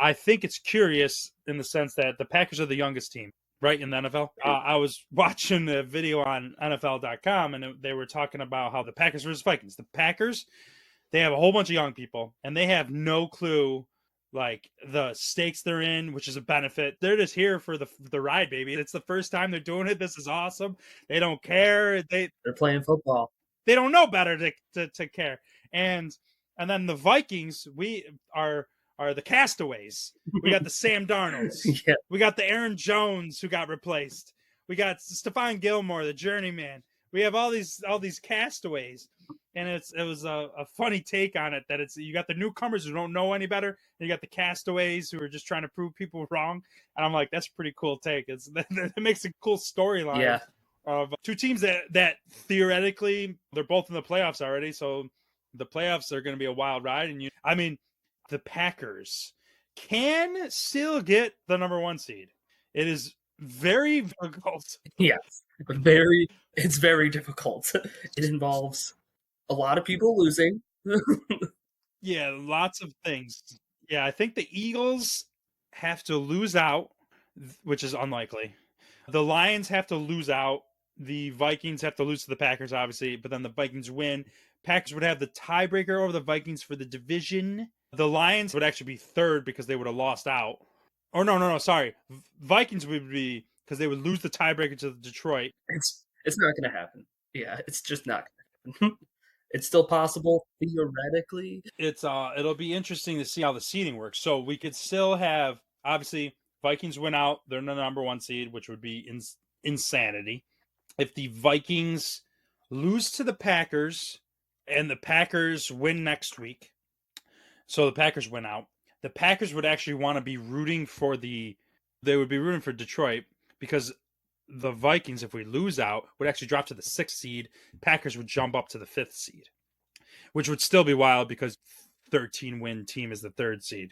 I think it's curious in the sense that the Packers are the youngest team, right, in the NFL. I was watching a video on NFL.com, and they were talking about how the Packers versus Vikings. The Packers, they have a whole bunch of young people, and they have no clue like the stakes they're in, which is a benefit. They're just here for the ride, baby. It's the first time they're doing it. This is awesome. They don't care. They're playing football. They don't know better to care. And then the Vikings, we are the Castaways. We got the Sam Darnolds. Yeah. We got the Aaron Jones who got replaced. We got Stephon Gilmore, the journeyman. We have all these castaways. And it was a funny take on it that you got the newcomers who don't know any better, and you got the castaways who are just trying to prove people wrong. And I'm like, that's a pretty cool take. It makes a cool storyline of two teams that theoretically they're both in the playoffs already. So the playoffs are going to be a wild ride. And the Packers can still get the number 1 seed. It is very difficult. Yes, it's very difficult. It involves a lot of people losing. Yeah, lots of things. Yeah, I think the Eagles have to lose out, which is unlikely. The Lions have to lose out. The Vikings have to lose to the Packers, obviously, but then the Vikings win. Packers would have the tiebreaker over the Vikings for the division. The Lions would actually be third because they would have lost out. Or no, sorry. Vikings would be because they would lose the tiebreaker to Detroit. It's not going to happen. Yeah, it's just not going to happen. It's still possible theoretically. It'll be interesting to see how the seeding works. So we could still have, obviously, Vikings win out. They're the number 1 seed, which would be insanity. If the Vikings lose to the Packers and the Packers win next week, so the Packers win out, the Packers would actually want to be rooting for Detroit, because the Vikings, if we lose out, would actually drop to the 6th seed. Packers would jump up to the 5th seed, which would still be wild because 13-win team is the 3rd seed.